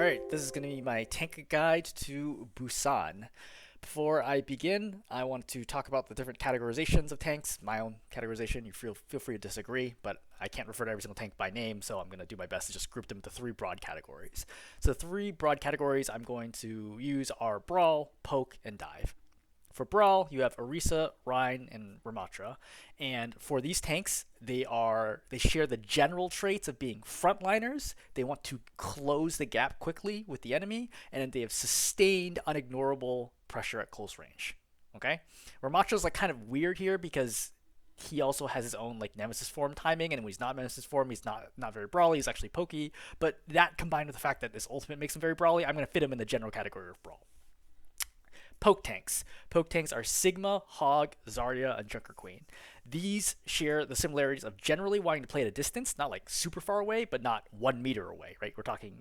Alright, this is going to be my tank guide to Busan. Before I begin, I want to talk about the different categorizations of tanks, my own categorization. You feel free to disagree, but I can't refer to every single tank by name, so I'm going to do my best to just group them into three broad categories. So the three broad categories I'm going to use are Brawl, Poke, and Dive. For Brawl, you have Orisa, Rhine, and Ramatra. And for these tanks, they share the general traits of being frontliners. They want to close the gap quickly with the enemy, and they have sustained, unignorable pressure at close range. Okay, Ramatra's like kind of weird here because he also has his own like Nemesis form timing, and when he's not Nemesis form, he's not very brawly. He's actually pokey. But that combined with the fact that this ultimate makes him very brawly, I'm going to fit him in the general category of Brawl. Poke tanks. Poke tanks are Sigma, Hog, Zarya, and Junker Queen. These share the similarities of generally wanting to play at a distance, not like super far away, but not 1 meter away, right? We're talking,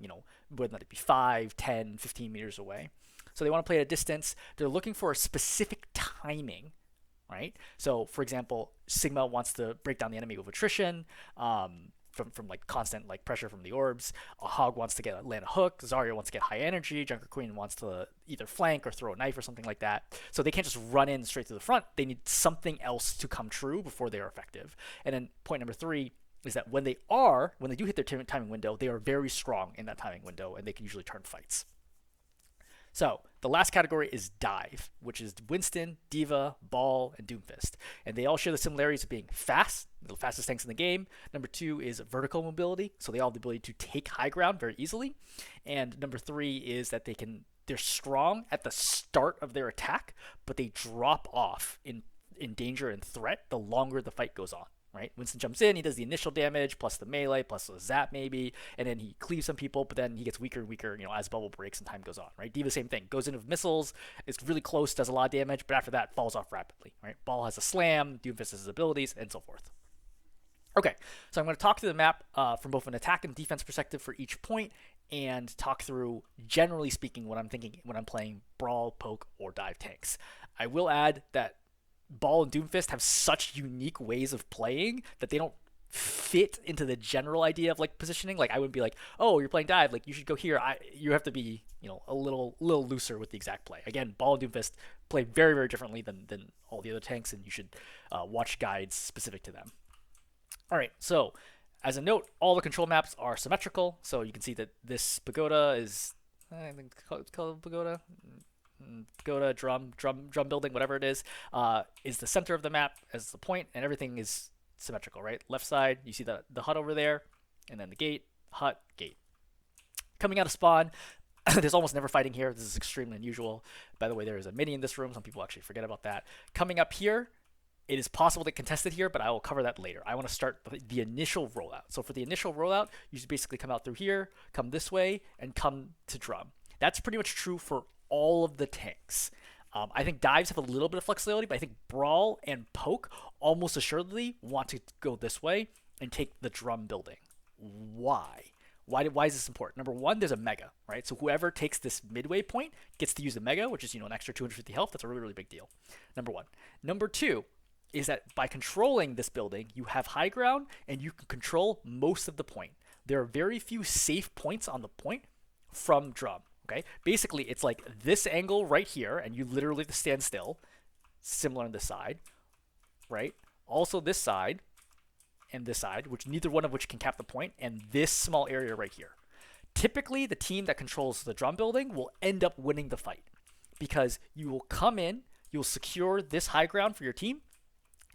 whether it be 5, 10, 15 meters away. So they want to play at a distance. They're looking for a specific timing, right? So, for example, Sigma wants to break down the enemy with attrition. From like constant like pressure from the orbs. A Hog wants to land a hook. Zarya wants to get high energy. Junker Queen wants to either flank or throw a knife or something like that. So they can't just run in straight to the front. They need something else to come true before they are effective. And then point number 3 is that when they do hit their timing window, they are very strong in that timing window, and they can usually turn fights. So the last category is Dive, which is Winston, D.Va, Ball, and Doomfist. And they all share the similarities of being fast, the fastest tanks in the game. Number 2 is vertical mobility, so they all have the ability to take high ground very easily. And number 3 is that they're strong at the start of their attack, but they drop off in danger and threat the longer the fight goes on. Right? Winston jumps in, he does the initial damage, plus the melee, plus a zap maybe, and then he cleaves some people, but then he gets weaker and weaker, as bubble breaks and time goes on, right? D.Va, same thing. Goes in with missiles, is really close, does a lot of damage, but after that, falls off rapidly, right? Ball has a slam, Doomfist has his abilities, and so forth. Okay, so I'm going to talk through the map from both an attack and defense perspective for each point, and talk through, generally speaking, what I'm thinking when I'm playing Brawl, Poke, or Dive tanks. I will add that Ball and Doomfist have such unique ways of playing that they don't fit into the general idea of like positioning. Like I wouldn't be like, oh, you're playing Dive, like you should go here. You have to be, a little looser with the exact play. Again, Ball and Doomfist play very, very differently than all the other tanks, and you should watch guides specific to them. All right, so as a note, all the control maps are symmetrical. So you can see that this pagoda is, I think it's called pagoda. Pagoda, drum building, whatever it is the center of the map as the point, and everything is symmetrical, right? Left side, you see the hut over there, and then the gate, hut, gate. Coming out of spawn, there's almost never fighting here. This is extremely unusual. By the way, there is a mini in this room. Some people actually forget about that. Coming up here, it is possible to contest it here, but I will cover that later. I want to start the initial rollout. So for the initial rollout, you should basically come out through here, come this way, and come to drum. That's pretty much true for all of the tanks. I think Dives have a little bit of flexibility, but I think Brawl and Poke almost assuredly want to go this way and take the drum building. Why? Why is this important? Number 1, there's a Mega, right? So whoever takes this midway point gets to use the Mega, which is an extra 250 health. That's a really, really big deal. Number 1. Number 2 is that by controlling this building, you have high ground and you can control most of the point. There are very few safe points on the point from drum. Okay, basically it's like this angle right here, and you literally have to stand still. Similar on this side, right? Also this side and this side, which neither one of which can cap the point, and this small area right here. Typically, the team that controls the drum building will end up winning the fight because you will come in, you'll secure this high ground for your team,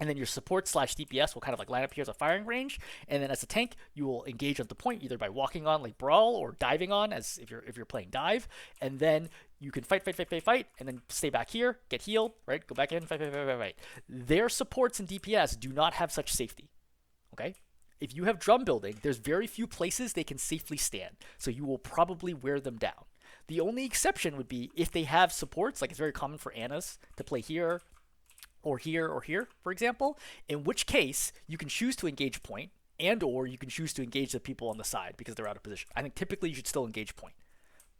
and then your support / DPS will kind of like line up here as a firing range. And then as a tank, you will engage at the point either by walking on like Brawl or diving on as if you're playing Dive. And then you can fight, and then stay back here, get healed, right? Go back in, fight. Their supports and DPS do not have such safety. Okay? If you have drum building, there's very few places they can safely stand. So you will probably wear them down. The only exception would be if they have supports, like it's very common for Annas to play here, or here, for example, in which case you can choose to engage point or you can choose to engage the people on the side because they're out of position. I think typically you should still engage point.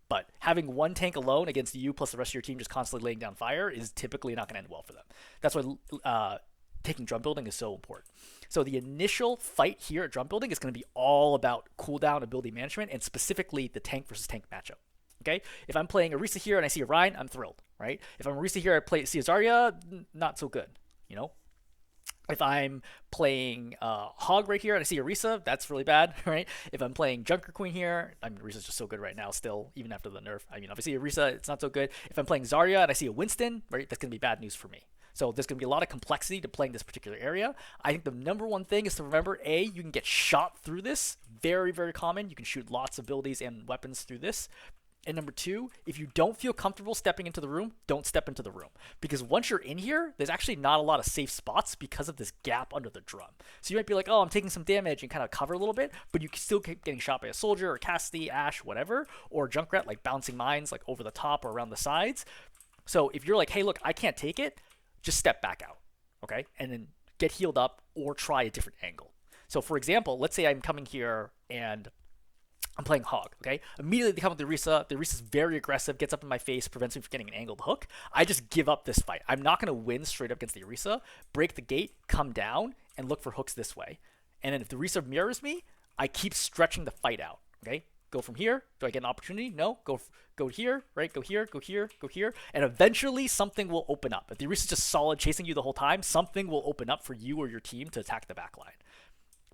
But having one tank alone against you plus the rest of your team just constantly laying down fire is typically not going to end well for them. That's why taking drum building is so important. So the initial fight here at drum building is going to be all about cooldown, ability management, and specifically the tank versus tank matchup. Okay, if I'm playing Orisa here and I see a Ryan, I'm thrilled, right? If I'm Orisa here, I see a Zarya, not so good, you know? If I'm playing Hog right here and I see Orisa, that's really bad, right? If I'm playing Junker Queen here, I mean, Orisa's just so good right now still, even after the nerf. I mean, obviously Orisa, it's not so good. If I'm playing Zarya and I see a Winston, right, that's going to be bad news for me. So there's going to be a lot of complexity to playing this particular area. I think the number one thing is to remember, A, you can get shot through this. Very, very common. You can shoot lots of abilities and weapons through this. And number two, if you don't feel comfortable stepping into the room, don't step into the room. Because once you're in here, there's actually not a lot of safe spots because of this gap under the drum. So you might be like, oh, I'm taking some damage and kind of cover a little bit, but you can still keep getting shot by a soldier or Cassidy, Ashe, whatever, or Junkrat, like bouncing mines like over the top or around the sides. So if you're like, hey, look, I can't take it, just step back out, okay? And then get healed up or try a different angle. So for example, let's say I'm coming here and I'm playing Hog, okay? Immediately they come with the Orisa. The Orisa's very aggressive, gets up in my face, prevents me from getting an angled hook. I just give up this fight. I'm not going to win straight up against the Orisa. Break the gate, come down, and look for hooks this way. And then if the Orisa mirrors me, I keep stretching the fight out, okay? Go from here. Do I get an opportunity? No. Go here, right? Go here, go here, go here. And eventually something will open up. If the Orisa's just solid chasing you the whole time, something will open up for you or your team to attack the backline.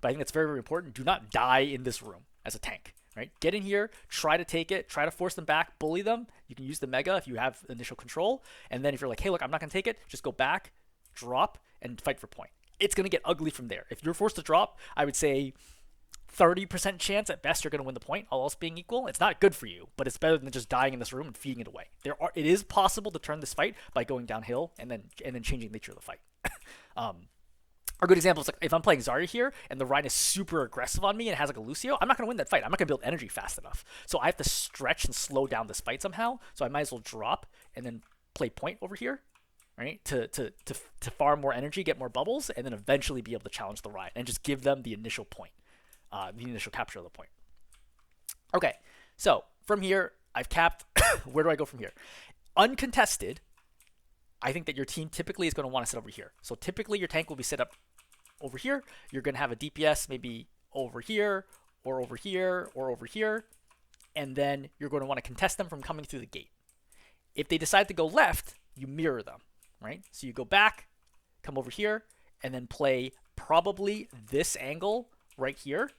But I think that's very, very important. Do not die in this room as a tank. Right? Get in here, try to take it, try to force them back, bully them. You can use the Mega if you have initial control. And then if you're like, hey, look, I'm not going to take it, just go back, drop, and fight for point. It's going to get ugly from there. If you're forced to drop, I would say 30% chance at best you're going to win the point, all else being equal. It's not good for you, but it's better than just dying in this room and feeding it away. It is possible to turn this fight by going downhill and then changing the nature of the fight. A good example is like if I'm playing Zarya here and the Rhine is super aggressive on me and has like a Lucio, I'm not going to win that fight. I'm not going to build energy fast enough. So I have to stretch and slow down this fight somehow. So I might as well drop and then play point over here, right? To farm more energy, get more bubbles, and then eventually be able to challenge the Rhine and just give them the initial point, the initial capture of the point. Okay, so from here, I've capped. Where do I go from here? Uncontested, I think that your team typically is going to want to set over here. So typically your tank will be set up over here. You're going to have a DPS maybe over here or over here or over here. And then you're going to want to contest them from coming through the gate. If they decide to go left, you mirror them, right? So you go back, come over here, and then play probably this angle right here.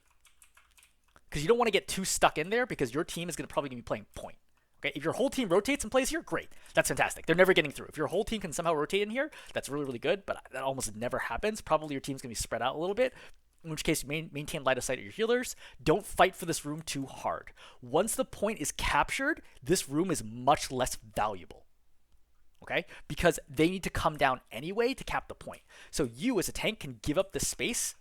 Because you don't want to get too stuck in there because your team is probably going to be playing point. Okay, if your whole team rotates and plays here, great. That's fantastic. They're never getting through. If your whole team can somehow rotate in here, that's really, really good, but that almost never happens. Probably your team's going to be spread out a little bit, in which case you maintain line of sight of your healers. Don't fight for this room too hard. Once the point is captured, this room is much less valuable, okay? Because they need to come down anyway to cap the point. So you as a tank can give up this space,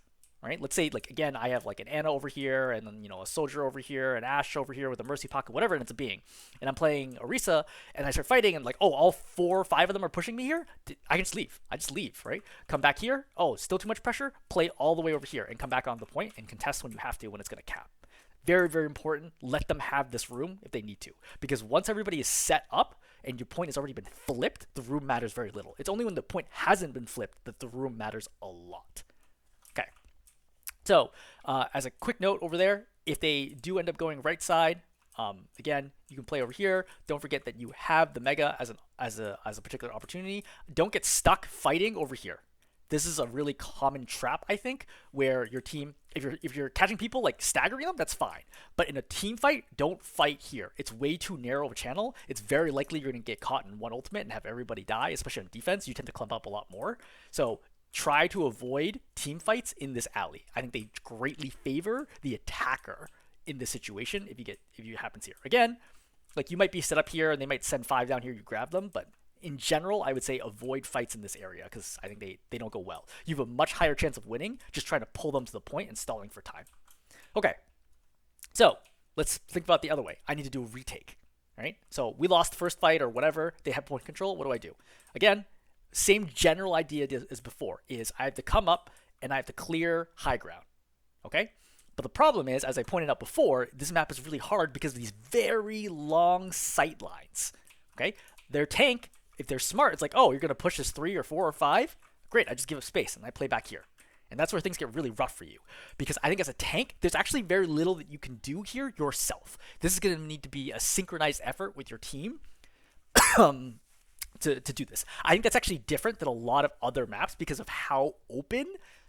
right? Let's say, like, again, I have like an Ana over here and then, you know, a soldier over here, an Ashe over here with a Mercy Pocket, whatever it ends up being. And I'm playing Orisa and I start fighting and like, oh, all 4 or 5 of them are pushing me here. I can just leave. I just leave, right? Come back here. Oh, still too much pressure. Play all the way over here and come back on the point and contest when you have to, when it's going to cap. Very, very important. Let them have this room if they need to. Because once everybody is set up and your point has already been flipped, the room matters very little. It's only when the point hasn't been flipped that the room matters a lot. Okay. So, as a quick note over there, if they do end up going right side, again, you can play over here. Don't forget that you have the Mega as a particular opportunity. Don't get stuck fighting over here. This is a really common trap, I think, where your team, if you're catching people, like staggering them, that's fine. But in a team fight, don't fight here. It's way too narrow of a channel. It's very likely you're going to get caught in one ultimate and have everybody die, especially on defense. You tend to clump up a lot more. So try to avoid team fights in this alley. I think they greatly favor the attacker in this situation if it happens here. Again, like you might be set up here and they might send 5 down here, you grab them, but in general, I would say avoid fights in this area because I think they don't go well. You have a much higher chance of winning just trying to pull them to the point and stalling for time. Okay, so let's think about the other way. I need to do a retake, right? So we lost the first fight or whatever. They have point control. What do I do? Again, same general idea as before is I have to come up and I have to clear high ground, okay? But the problem is, as I pointed out before, this map is really hard because of these very long sight lines, okay? Their tank, if they're smart, it's like, oh, you're going to push this 3 or 4 or 5? Great, I just give up space and I play back here. And that's where things get really rough for you. Because I think as a tank, there's actually very little that you can do here yourself. This is going to need to be a synchronized effort with your team to do this. I think that's actually different than a lot of other maps because of how open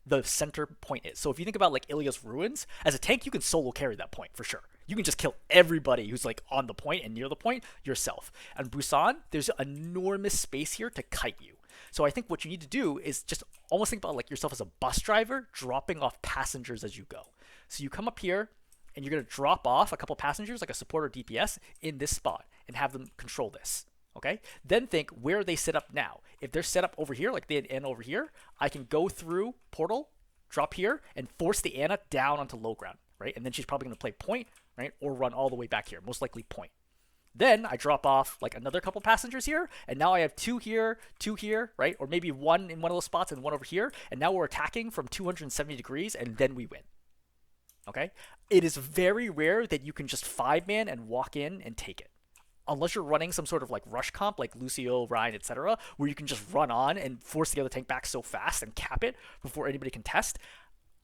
the center point is. So if you think about like Ilya's Ruins, as a tank, you can solo carry that point for sure. You can just kill everybody who's like on the point and near the point yourself. And Busan, there's enormous space here to kite you. So I think what you need to do is just almost think about like yourself as a bus driver dropping off passengers as you go. So you come up here and you're going to drop off a couple passengers like a support or DPS in this spot and have them control this. Okay, then think where they set up now. If they're set up over here, like they had Anna over here, I can go through portal, drop here, and force the Anna down onto low ground, right? And then she's probably going to play point, right? Or run all the way back here, most likely point. Then I drop off like another couple passengers here, and now I have two here, right? Or maybe one in one of those spots and one over here, and now we're attacking from 270 degrees, and then we win. Okay? It is very rare that you can just 5-man and walk in and take it. Unless you're running some sort of like rush comp like Lucio, Ryan, etc., where you can just run on and force the other tank back so fast and cap it before anybody can test.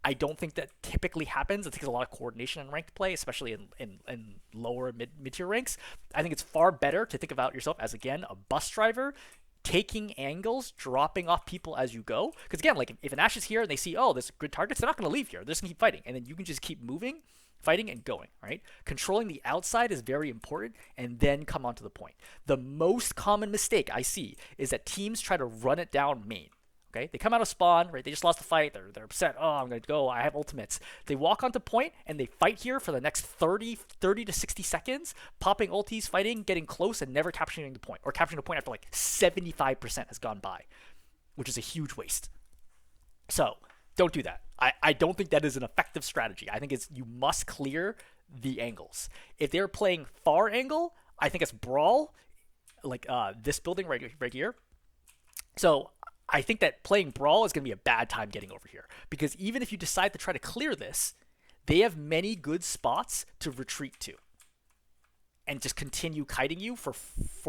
I don't think that typically happens. It takes a lot of coordination in ranked play, especially in lower mid-tier ranks. I think it's far better to think about yourself as, again, a bus driver, taking angles, dropping off people as you go. Because again, like if an Ashe is here and they see, oh, there's good targets, they're not going to leave here. They're just going to keep fighting. And then you can just keep moving, fighting, and going, right? Controlling the outside is very important, and then come onto the point. The most common mistake I see is that teams try to run it down main. Okay, they come out of spawn, right? They just lost the fight. They're upset. Oh, I'm going to go. I have ultimates. They walk onto point and they fight here for the next 30 to 60 seconds, popping ultis, fighting, getting close, and never capturing the point. Or capturing the point after like 75% has gone by, which is a huge waste. So don't do that. I don't think that is an effective strategy. I think you must clear the angles. If they're playing far angle, I think it's brawl, like this building right here. So I think that playing brawl is going to be a bad time getting over here, because even if you decide to try to clear this, they have many good spots to retreat to and just continue kiting you for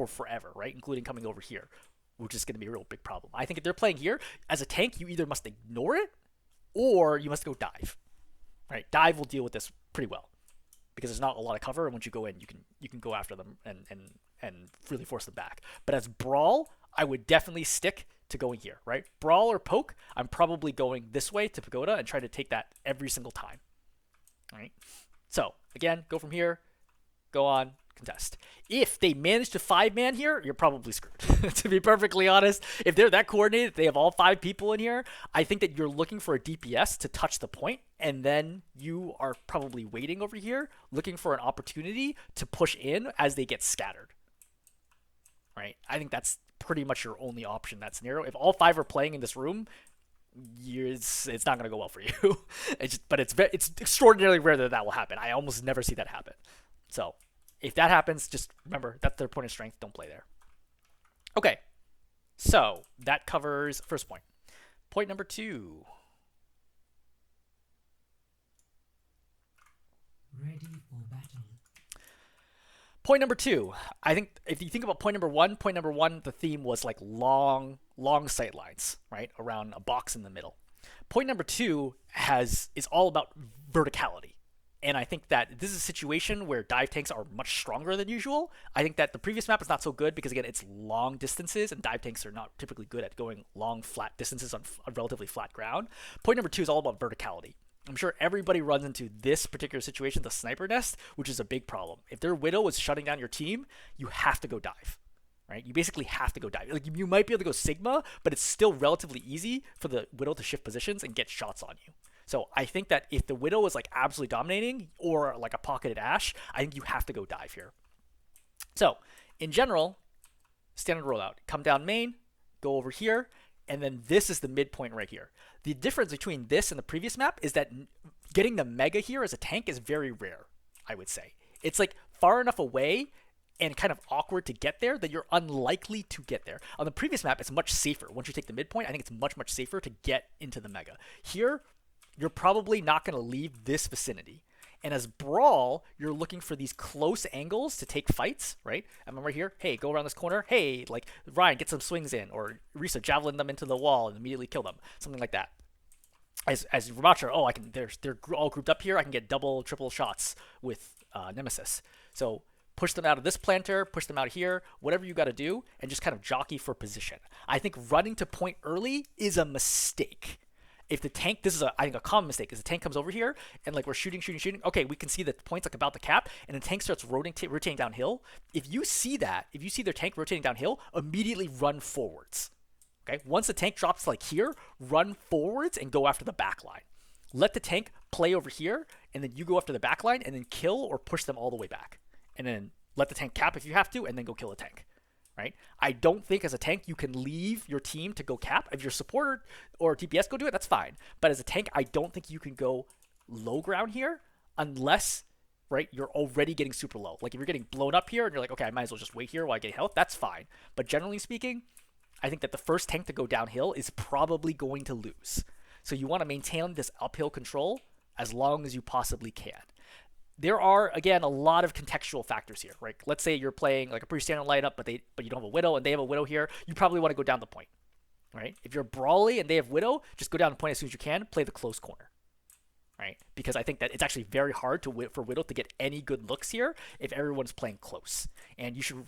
forever, right? Including coming over here, which is going to be a real big problem. I think if they're playing here as a tank, you either must ignore it or you must go dive, right? Dive will deal with this pretty well because there's not a lot of cover, and once you go in, you can go after them and really force them back. But as brawl, I would definitely stick to going here, right? Brawl or poke, I'm probably going this way to Pagoda and try to take that every single time, right? So again, go from here, go on, contest. If they manage to 5-man here, you're probably screwed. To be perfectly honest, if they're that coordinated, they have all 5 people in here, I think that you're looking for a DPS to touch the point, and then you are probably waiting over here, looking for an opportunity to push in as they get scattered, right? I think that's pretty much your only option in that scenario. If all 5 are playing in this room, it's not going to go well for you. But it's extraordinarily rare that will happen. I almost never see that happen. So if that happens, just remember that's their point of strength. Don't play there. Okay, so that covers first point. Point number 2. Ready for battle. Point number 2, I think if you think about point number 1, the theme was like long sight lines, right? Around a box in the middle. Point number 2 is all about verticality. And I think that this is a situation where dive tanks are much stronger than usual. I think that the previous map is not so good because, again, it's long distances, and dive tanks are not typically good at going long, flat distances on relatively flat ground. Point number 2 is all about verticality. I'm sure everybody runs into this particular situation, the sniper nest, which is a big problem. If their Widow is shutting down your team, you have to go dive, right? You basically have to go dive. Like, you might be able to go Sigma, but it's still relatively easy for the Widow to shift positions and get shots on you. So I think that if the Widow is like absolutely dominating or like a pocketed Ashe, I think you have to go dive here. So in general, standard rollout, come down main, go over here, and then this is the midpoint right here. The difference between this and the previous map is that getting the Mega here as a tank is very rare, I would say. It's like far enough away and kind of awkward to get there that you're unlikely to get there. On the previous map, it's much safer. Once you take the midpoint, I think it's much, much safer to get into the Mega. Here, you're probably not going to leave this vicinity. And as Brawl, you're looking for these close angles to take fights, right? I'm right here. Hey, go around this corner. Hey, like Ryan, get some swings in, or Risa javelin them into the wall and immediately kill them, something like that. As Ramatra, oh, I can. They're all grouped up here. I can get double, triple shots with Nemesis. So push them out of this planter, push them out here, whatever you got to do, and just kind of jockey for position. I think running to point early is a mistake. If the tank, this is I think a common mistake, is the tank comes over here and like we're shooting. Okay, we can see the point's like about the cap, and the tank starts rotating downhill. If you see their tank rotating downhill, immediately run forwards. Okay, once the tank drops like here, run forwards and go after the back line. Let the tank play over here, and then you go after the back line and then kill or push them all the way back. And then let the tank cap if you have to, and then go kill the tank. Right? I don't think as a tank you can leave your team to go cap. If your supporter or DPS go do it, that's fine. But as a tank, I don't think you can go low ground here unless, right, you're already getting super low. Like if you're getting blown up here and you're like, okay, I might as well just wait here while I get health, that's fine. But generally speaking, I think that the first tank to go downhill is probably going to lose. So you want to maintain this uphill control as long as you possibly can. There are, again, a lot of contextual factors here, right? Let's say you're playing like a pretty standard lineup, but you don't have a Widow and they have a Widow here. You probably want to go down the point, right? If you're Brawly and they have Widow, just go down the point as soon as you can. Play the close corner, right? Because I think that it's actually very hard for Widow to get any good looks here if everyone's playing close. And you should,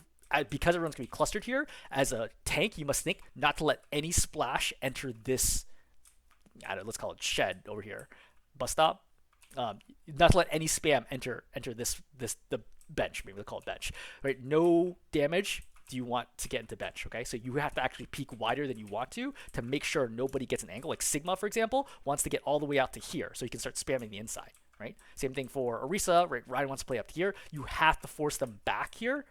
because everyone's going to be clustered here, as a tank, you must think not to let any splash enter this, let's call it shed over here, bus stop. Not to let any spam enter the bench. Maybe we'll call it bench, right? No damage do you want to get into bench, okay? So you have to actually peek wider than you want to make sure nobody gets an angle. Like Sigma, for example, wants to get all the way out to here so you can start spamming the inside, right? Same thing for Orisa, right? Ryan wants to play up here. You have to force them back here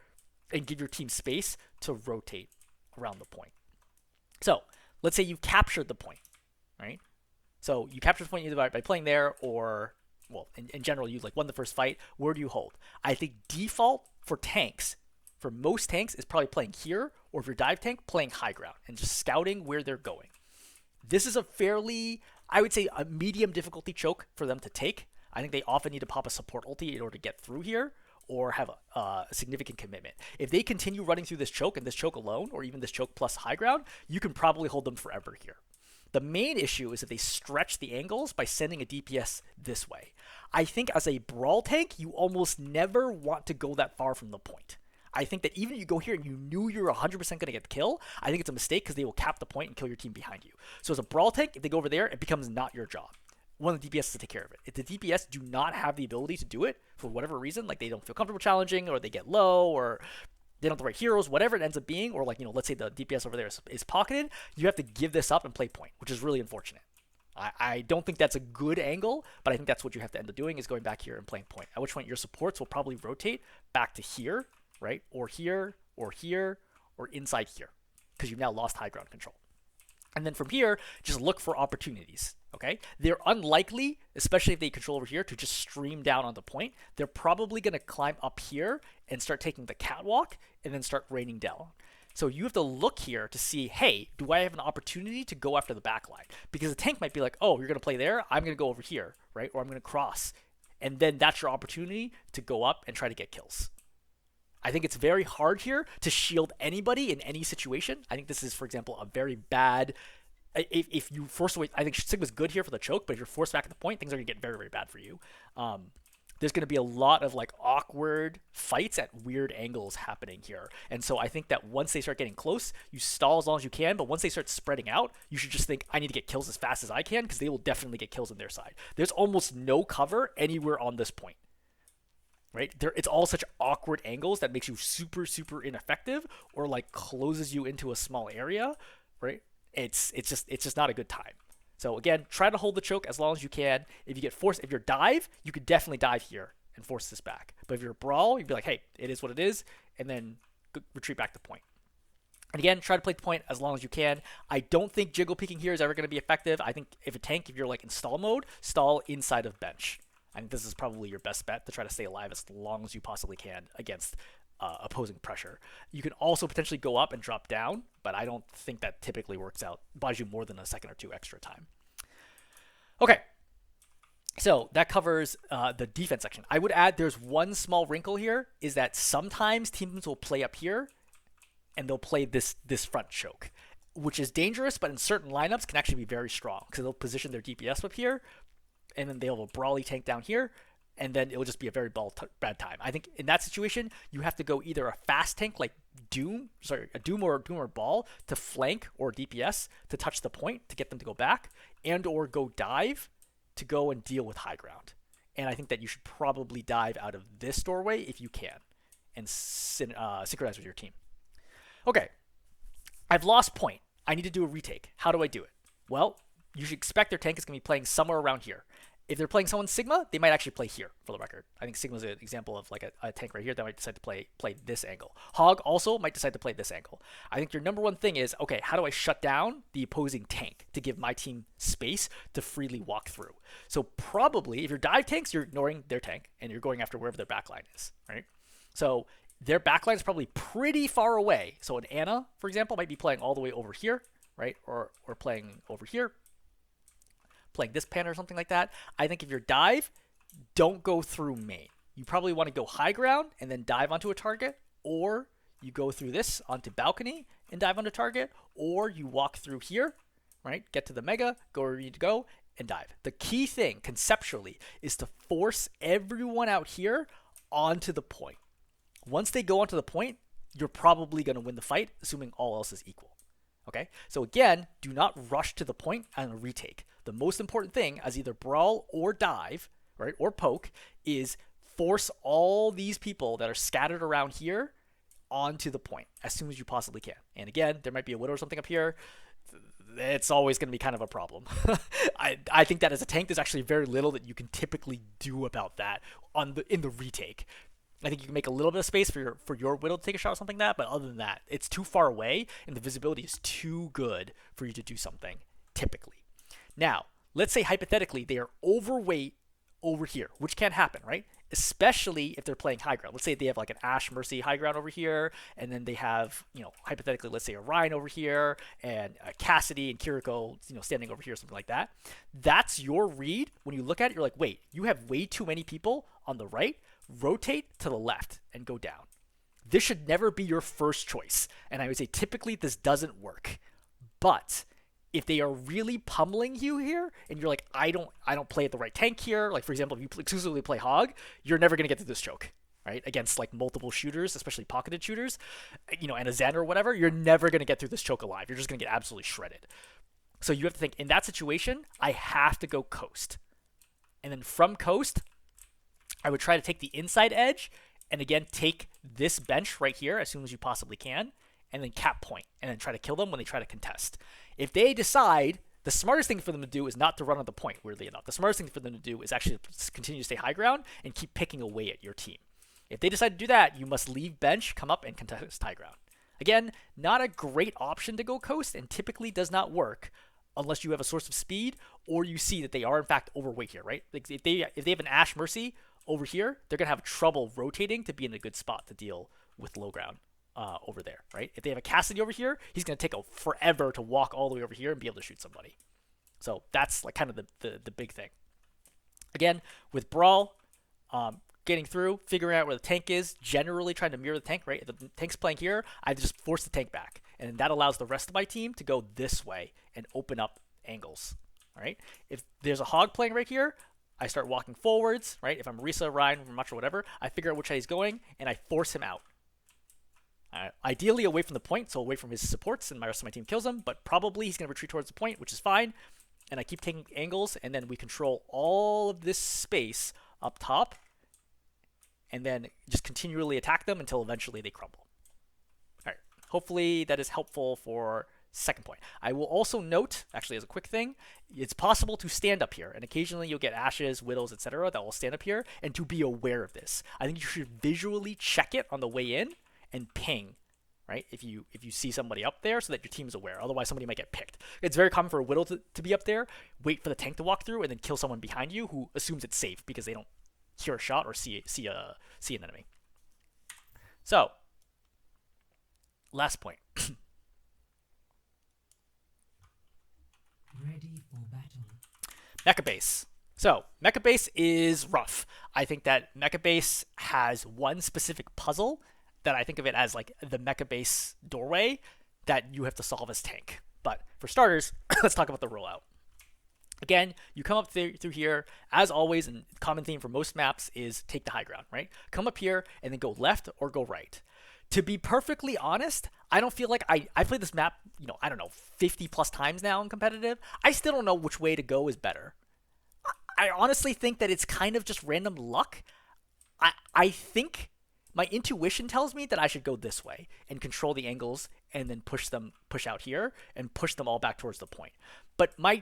and give your team space to rotate around the point. So let's say you've captured the point, right? So you capture the point either by playing there or, well, in general, you like won the first fight. Where do you hold? I think default for tanks, for most tanks, is probably playing here, or if you're dive tank, playing high ground and just scouting where they're going. This is a fairly, I would say, a medium difficulty choke for them to take. I think they often need to pop a support ulti in order to get through here or have a significant commitment. If they continue running through this choke and this choke alone, or even this choke plus high ground, you can probably hold them forever here. The main issue is if they stretch the angles by sending a DPS this way. I think as a Brawl tank, you almost never want to go that far from the point. I think that even if you go here and you knew you're 100% going to get the kill, I think it's a mistake because they will cap the point and kill your team behind you. So as a Brawl tank, if they go over there, it becomes not your job. One of the DPS has to take care of it. If the DPS do not have the ability to do it for whatever reason, like they don't feel comfortable challenging, or they get low, or they don't have the right heroes, whatever it ends up being, or like, let's say the DPS over there is pocketed, you have to give this up and play point, which is really unfortunate. I don't think that's a good angle, but I think that's what you have to end up doing, is going back here and playing point, at which point your supports will probably rotate back to here, right? Or here, or here, or inside here, because you've now lost high ground control. And then from here, just look for opportunities, okay? They're unlikely, especially if they control over here, to just stream down on the point. They're probably going to climb up here and start taking the catwalk and then start raining down. So you have to look here to see, hey, do I have an opportunity to go after the backline? Because the tank might be like, oh, you're going to play there? I'm going to go over here, right? Or I'm going to cross. And then that's your opportunity to go up and try to get kills. I think it's very hard here to shield anybody in any situation. I think this is, for example, a very bad... If you force away... I think Sigma's good here for the choke, but if you're forced back at the point, things are going to get very, very bad for you. There's going to be a lot of like awkward fights at weird angles happening here. And so I think that once they start getting close, you stall as long as you can. But once they start spreading out, you should just think, I need to get kills as fast as I can, because they will definitely get kills on their side. There's almost no cover anywhere on this point. Right? It's all such awkward angles that makes you super, super ineffective, or like closes you into a small area, right? It's just not a good time. So again, try to hold the choke as long as you can. If you get forced, if you're dive, you could definitely dive here and force this back. But if you're a brawl, you'd be like, hey, it is what it is, and then retreat back to point. And again, try to play the point as long as you can. I don't think jiggle peeking here is ever going to be effective. I think if you're like in stall mode, stall inside of bench. I think this is probably your best bet to try to stay alive as long as you possibly can against opposing pressure. You can also potentially go up and drop down, but I don't think that typically works out. Buys you more than a second or two extra time. Okay. So that covers the defense section. I would add there's one small wrinkle here is that sometimes teams will play up here and they'll play this front choke, which is dangerous, but in certain lineups can actually be very strong because they'll position their DPS up here, and then they'll have a brawly tank down here, and then it'll just be a very bad time. I think in that situation, you have to go either a fast tank like a Doom or Ball to flank or DPS to touch the point to get them to go back, and or go dive to go and deal with high ground. And I think that you should probably dive out of this doorway if you can, and synchronize with your team. Okay, I've lost point. I need to do a retake. How do I do it? Well, you should expect their tank is going to be playing somewhere around here. If they're playing someone Sigma, they might actually play here, for the record. I think Sigma is an example of like a tank right here that might decide to play this angle. Hog also might decide to play this angle. I think your number one thing is, okay, how do I shut down the opposing tank to give my team space to freely walk through? So probably, if you're dive tanks, you're ignoring their tank, and you're going after wherever their backline is, right? So their backline is probably pretty far away. So an Ana, for example, might be playing all the way over here, right? Or playing over here, playing this pan or something like that. I think if you're dive, don't go through main. You probably want to go high ground and then dive onto a target, or you go through this onto balcony and dive onto target, or you walk through here, right? Get to the mega, go where you need to go, and dive. The key thing conceptually is to force everyone out here onto the point. Once they go onto the point, you're probably going to win the fight, assuming all else is equal. Okay, so again, do not rush to the point and a retake. The most important thing as either brawl or dive, right, or poke, is force all these people that are scattered around here onto the point as soon as you possibly can. And again, there might be a widow or something up here. It's always going to be kind of a problem. I think that as a tank, there's actually very little that you can typically do about that in the retake. I think you can make a little bit of space for your widow to take a shot or something like that, but other than that, it's too far away and the visibility is too good for you to do something, typically. Now, let's say hypothetically they are overweight over here, which can happen, right? Especially if they're playing high ground. Let's say they have like an Ashe Mercy high ground over here, and then they have, hypothetically, let's say a Ryan over here, and a Cassidy and Kiriko, standing over here, something like that. That's your read. When you look at it, you're like, wait, you have way too many people on the right. Rotate to the left and go down. This should never be your first choice. And I would say typically this doesn't work. But if they are really pummeling you here and you're like, I don't play at the right tank here, like for example, if you exclusively play Hog, you're never going to get through this choke, right? Against like multiple shooters, especially pocketed shooters, and a Zen or whatever, you're never going to get through this choke alive. You're just going to get absolutely shredded. So you have to think, in that situation, I have to go coast. And then from coast, I would try to take the inside edge and again take this bench right here as soon as you possibly can, and then cap point and then try to kill them when they try to contest. If they decide, the smartest thing for them to do is not to run on the point, weirdly enough. The smartest thing for them to do is actually continue to stay high ground and keep picking away at your team. If they decide to do that, you must leave bench, come up, and contest high ground. Again, not a great option to go coast and typically does not work unless you have a source of speed or you see that they are in fact overweight here, right? Like if they have an Ashe Mercy over here, they're going to have trouble rotating to be in a good spot to deal with low ground over there, right? If they have a Cassidy over here, he's going to take forever to walk all the way over here and be able to shoot somebody. So that's like kind of the big thing. Again, with Brawl, getting through, figuring out where the tank is, generally trying to mirror the tank, right? If the tank's playing here, I just force the tank back. And that allows the rest of my team to go this way and open up angles, all right? If there's a Hog playing right here, I start walking forwards, right? If I'm Risa, Ryan, Much, or whatever, I figure out which side he's going, and I force him out. Ideally away from the point, so away from his supports, and the rest of my team kills him, but probably he's going to retreat towards the point, which is fine. And I keep taking angles, and then we control all of this space up top, and then just continually attack them until eventually they crumble. All right. Hopefully that is helpful for second point. I will also note, actually as a quick thing, it's possible to stand up here, and occasionally you'll get Ashes, Widows, etc. that will stand up here, and to be aware of this. I think you should visually check it on the way in and ping, right? If you see somebody up there so that your team is aware. Otherwise, somebody might get picked. It's very common for a Widow to be up there, wait for the tank to walk through, and then kill someone behind you who assumes it's safe because they don't hear a shot or see an enemy. So, last point. Ready for battle. Meka Base. So, Meka Base is rough. I think that Meka Base has one specific puzzle that I think of it as like the Meka Base doorway that you have to solve as tank. But for starters, let's talk about the rollout. Again, you come up through here, as always, and common theme for most maps is take the high ground, right? Come up here and then go left or go right. To be perfectly honest, I don't feel like I played this map, I don't know, 50 plus times now in competitive. I still don't know which way to go is better. I honestly think that it's kind of just random luck. I think my intuition tells me that I should go this way and control the angles and then push out here and push them all back towards the point. But my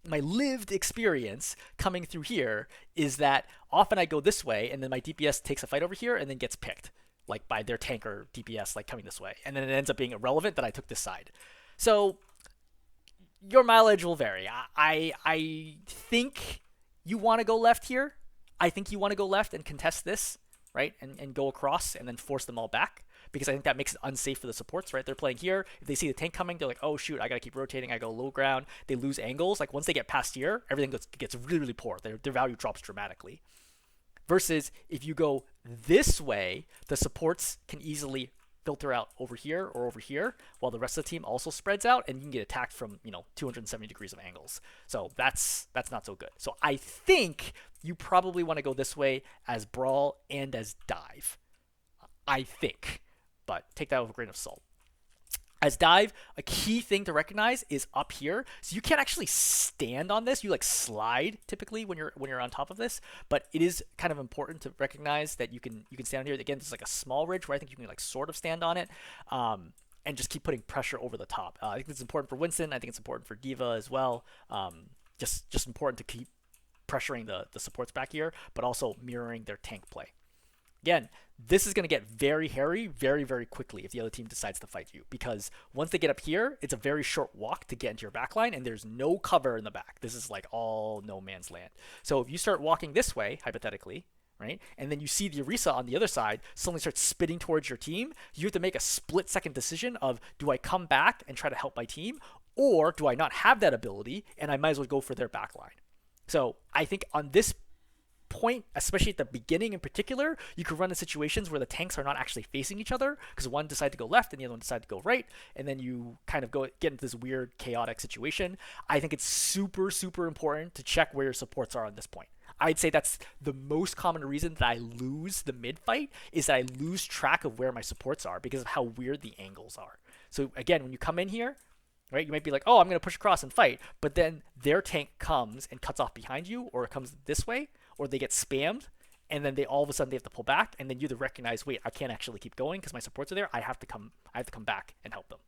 lived experience coming through here is that often I go this way and then my DPS takes a fight over here and then gets picked, like by their tank or DPS like coming this way. And then it ends up being irrelevant that I took this side. So your mileage will vary. I think you want to go left here. I think you want to go left and contest this, right? And go across and then force them all back, because I think that makes it unsafe for the supports, right? They're playing here. If they see the tank coming, they're like, oh, shoot, I got to keep rotating. I go low ground. They lose angles. Like once they get past here, everything gets really, really poor. Their value drops dramatically. Versus if you go this way, the supports can easily filter out over here or over here, while the rest of the team also spreads out, and you can get attacked from 270 degrees of angles. So that's not so good. So I think you probably want to go this way as brawl and as dive. I think, but take that with a grain of salt. As dive, a key thing to recognize is up here. So you can't actually stand on this. You like slide typically when you're on top of this, but it is kind of important to recognize that you can stand on here. Again, this is like a small ridge where I think you can like sort of stand on it, and just keep putting pressure over the top. I think it's important for Winston. I think it's important for Diva as well. Just important to keep pressuring the supports back here, but also mirroring their tank play. Again, this is going to get very hairy very, very quickly if the other team decides to fight you, because once they get up here, it's a very short walk to get into your backline, and there's no cover in the back. This is like all no man's land. So if you start walking this way, hypothetically, right, and then you see the Orisa on the other side suddenly starts spitting towards your team, you have to make a split-second decision of, do I come back and try to help my team, or do I not have that ability and I might as well go for their backline? So I think on this point, especially at the beginning in particular, you could run in situations where the tanks are not actually facing each other, because one decides to go left and the other one decides to go right, and then you kind of get into this weird chaotic situation. I think it's super, super important to check where your supports are on this point. I'd say that's the most common reason that I lose the mid fight, is that I lose track of where my supports are because of how weird the angles are. So again, when you come in here, right, you might be like, oh, I'm going to push across and fight, but then their tank comes and cuts off behind you, or it comes this way, or they get spammed, and then all of a sudden they have to pull back, and then you either recognize, wait, I can't actually keep going because my supports are there. I have to come back and help them.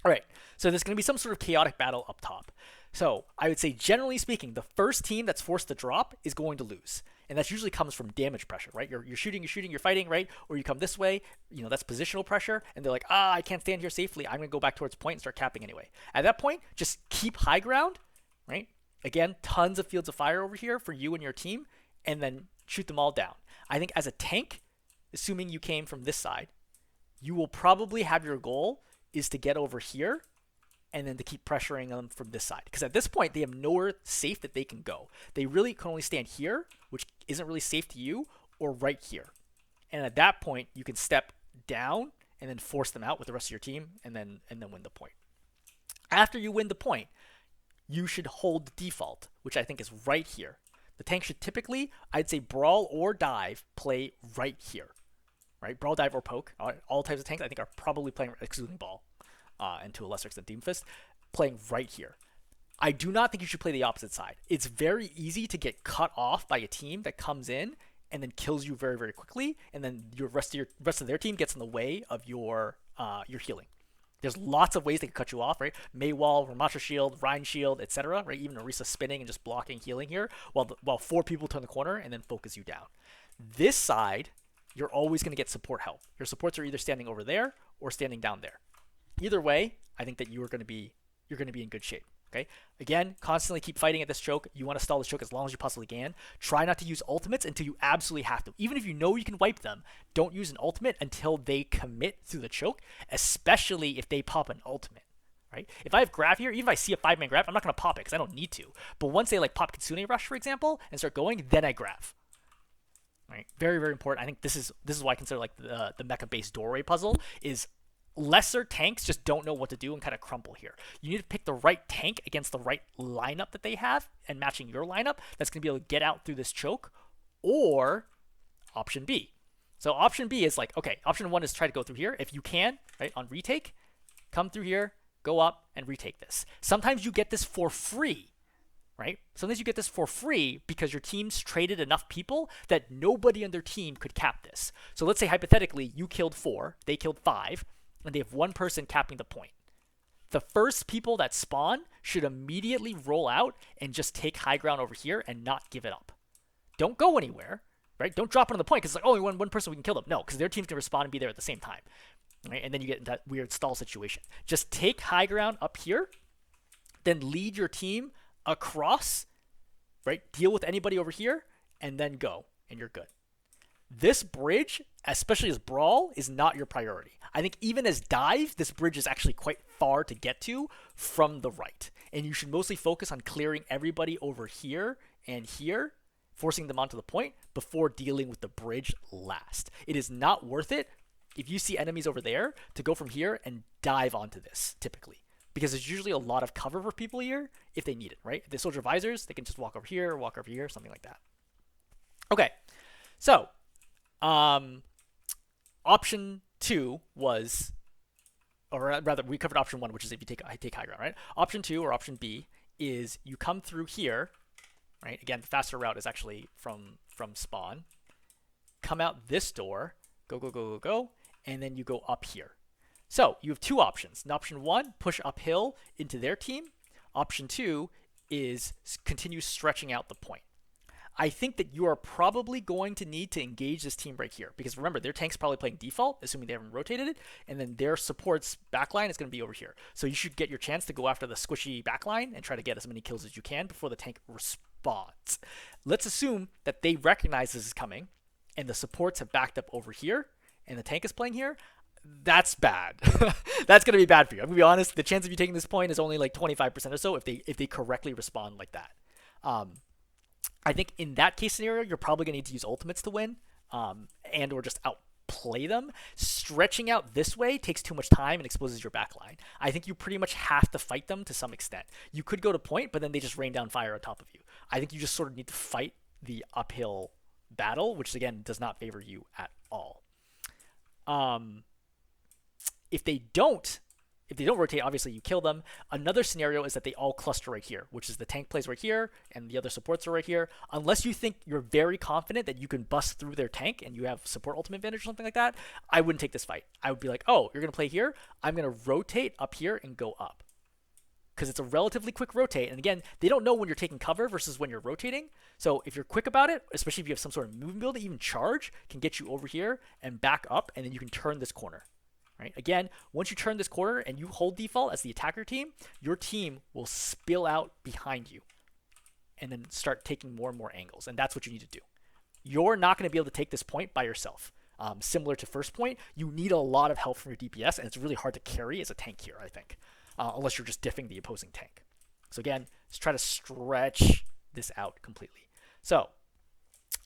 All right, so there's going to be some sort of chaotic battle up top. So I would say, generally speaking, the first team that's forced to drop is going to lose. And that usually comes from damage pressure, right? You're shooting, you're fighting, right? Or you come this way, that's positional pressure, and they're like, I can't stand here safely. I'm going to go back towards point and start capping anyway. At that point, just keep high ground, right? Again, tons of fields of fire over here for you and your team, and then shoot them all down. I think as a tank, assuming you came from this side, you will probably have your goal is to get over here and then to keep pressuring them from this side. Because at this point, they have nowhere safe that they can go. They really can only stand here, which isn't really safe to you, or right here. And at that point, you can step down and then force them out with the rest of your team and then win the point. After you win the point, you should hold the default, which I think is right here. The tank should typically, I'd say brawl or dive, play right here. Right? Brawl, dive, or poke. All types of tanks I think are probably playing, excluding ball, and to a lesser extent Doomfist, playing right here. I do not think you should play the opposite side. It's very easy to get cut off by a team that comes in and then kills you very, very quickly, and then your rest of their team gets in the way of your healing. There's lots of ways they can cut you off, right? Maywall, Ramatra Shield, Rhine Shield, etc., right? Even Orisa spinning and just blocking, healing here, while four people turn the corner and then focus you down. This side, you're always going to get support help. Your supports are either standing over there or standing down there. Either way, I think that you're going to be in good shape. Okay. Again, constantly keep fighting at this choke. You want to stall this choke as long as you possibly can. Try not to use ultimates until you absolutely have to. Even if you know you can wipe them, don't use an ultimate until they commit through the choke, especially if they pop an ultimate. right? If I have grab here, even if I see a 5-man grab, I'm not going to pop it because I don't need to. But once they like pop Kitsune Rush, for example, and start going, then I grab. Right? Very, very important. I think this is why I consider like the Meka Base doorway puzzle is lesser tanks just don't know what to do and kind of crumble here. You need to pick the right tank against the right lineup that they have and matching your lineup that's going to be able to get out through this choke, or option B. So option B is like, okay, option 1 is try to go through here. If you can, right, on retake, come through here, go up, and retake this. Sometimes you get this for free, right? Sometimes you get this for free because your team's traded enough people that nobody on their team could cap this. So let's say hypothetically you killed 4, they killed 5, and they have 1 person capping the point. The first people that spawn should immediately roll out and just take high ground over here and not give it up. Don't go anywhere, right? Don't drop it on the point because it's like, oh, one person we can kill them. No, because their teams can respond and be there at the same time. Right? And then you get into that weird stall situation. Just take high ground up here, then lead your team across, right? Deal with anybody over here, and then go, and you're good. This bridge, especially as Brawl, is not your priority. I think even as Dive, this bridge is actually quite far to get to from the right. And you should mostly focus on clearing everybody over here and here, forcing them onto the point before dealing with the bridge last. It is not worth it if you see enemies over there to go from here and dive onto this, typically. Because there's usually a lot of cover for people here if they need it, right? If they soldier visors, they can just walk over here, something like that. Okay, so option 2 was, or rather, we covered option 1, which is if you take high ground, right? Option 2 or option B is you come through here, right? Again, the faster route is actually from spawn. Come out this door, go, and then you go up here. So you have 2 options. In option 1, push uphill into their team. Option 2 is continue stretching out the point. I think that you are probably going to need to engage this team right here because remember, their tank's probably playing default, assuming they haven't rotated it, and then their support's backline is going to be over here. So you should get your chance to go after the squishy backline and try to get as many kills as you can before the tank responds. Let's assume that they recognize this is coming and the supports have backed up over here and the tank is playing here. That's bad. That's going to be bad for you. I'm going to be honest, the chance of you taking this point is only like 25% or so if they correctly respond like that. I think in that case scenario, you're probably going to need to use ultimates to win and or just outplay them. Stretching out this way takes too much time and exposes your backline. I think you pretty much have to fight them to some extent. You could go to point, but then they just rain down fire on top of you. I think you just sort of need to fight the uphill battle, which again does not favor you at all. If they don't rotate, obviously you kill them. Another scenario is that they all cluster right here, which is the tank plays right here and the other supports are right here. Unless you think you're very confident that you can bust through their tank and you have support ultimate advantage or something like that, I wouldn't take this fight. I would be like, oh, you're going to play here? I'm going to rotate up here and go up. Because it's a relatively quick rotate. And again, they don't know when you're taking cover versus when you're rotating. So if you're quick about it, especially if you have some sort of movement ability, even charge can get you over here and back up, and then you can turn this corner. Right? Again, once you turn this corner and you hold default as the attacker team, your team will spill out behind you and then start taking more and more angles. And that's what you need to do. You're not going to be able to take this point by yourself. Similar to first point, you need a lot of help from your DPS, and it's really hard to carry as a tank here, I think, unless you're just diffing the opposing tank. So again, let's try to stretch this out completely. So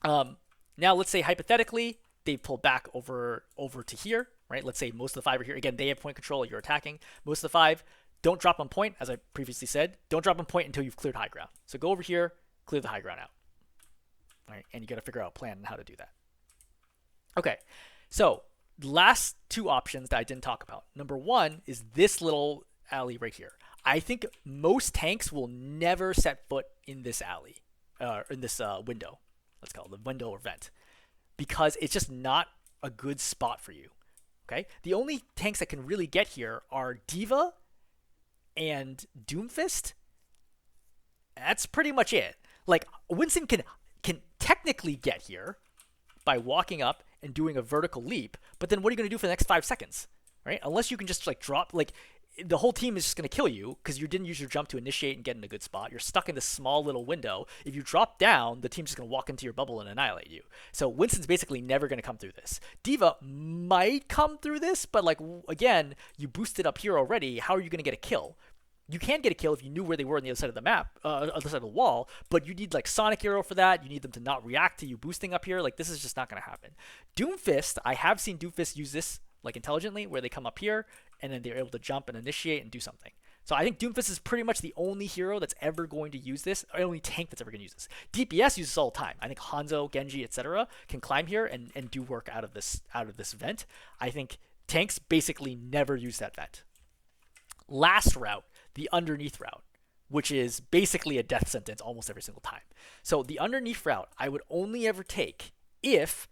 now let's say hypothetically, they pull back over to here. Right? Let's say most of the 5 are here. Again, they have point control. You're attacking. Most of the 5 don't drop on point, as I previously said. Don't drop on point until you've cleared high ground. So go over here, clear the high ground out. All right? And you got to figure out a plan on how to do that. Okay. So last 2 options that I didn't talk about. Number 1 is this little alley right here. I think most tanks will never set foot in this alley, in this window. Let's call it the window or vent, because it's just not a good spot for you. Okay, the only tanks that can really get here are Diva and Doomfist. That's pretty much it. Like, Winston can technically get here by walking up and doing a vertical leap, but then what are you going to do for the next 5 seconds? Right? Unless you can just like drop, like, the whole team is just going to kill you because you didn't use your jump to initiate and get in a good spot. You're stuck in this small little window. If you drop down, the team's just going to walk into your bubble and annihilate you. So Winston's basically never going to come through this. D.Va might come through this, but like again, you boosted up here already. How are you going to get a kill? You can get a kill if you knew where they were on the other side of the map, other side of the wall, but you need like Sonic Hero for that. You need them to not react to you boosting up here. Like this is just not going to happen. Doomfist, I have seen Doomfist use this like intelligently, where they come up here and then they're able to jump and initiate and do something. So I think Doomfist is pretty much the only hero that's ever going to use this, or only tank that's ever going to use this. DPS uses this all the time. I think Hanzo, Genji, etc. can climb here and do work out of this vent. I think tanks basically never use that vent. Last route, the underneath route, which is basically a death sentence almost every single time. So the underneath route I would only ever take if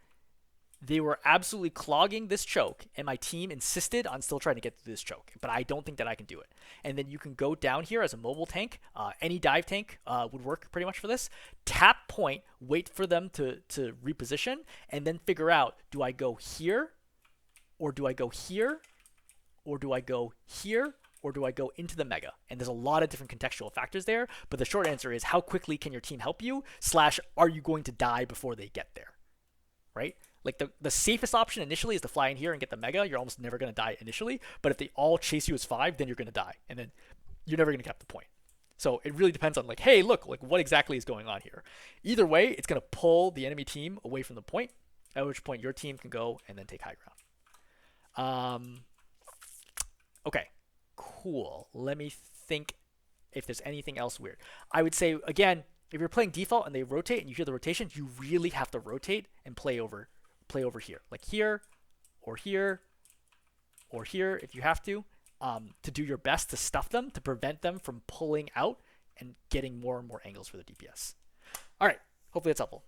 they were absolutely clogging this choke and my team insisted on still trying to get through this choke, but I don't think that I can do it. And then you can go down here as a mobile tank. Any dive tank would work pretty much for this. Tap point, wait for them to reposition, and then figure out, do I go here, or do I go here, or do I go here, or do I go into the mega? And there's a lot of different contextual factors there, but the short answer is how quickly can your team help you, / are you going to die before they get there, right? Like the safest option initially is to fly in here and get the mega. You're almost never going to die initially, but if they all chase you as 5, then you're going to die, and then you're never going to get the point. So it really depends on like, hey, look, like what exactly is going on here. Either way, it's going to pull the enemy team away from the point, at which point your team can go and then take high ground. Okay, cool. Let me think if there's anything else weird. I would say, again, if you're playing default and they rotate and you hear the rotation, you really have to rotate and play over here, like here, or here, or here if you have to do your best to stuff them, to prevent them from pulling out and getting more and more angles for the DPS. All right, hopefully that's helpful.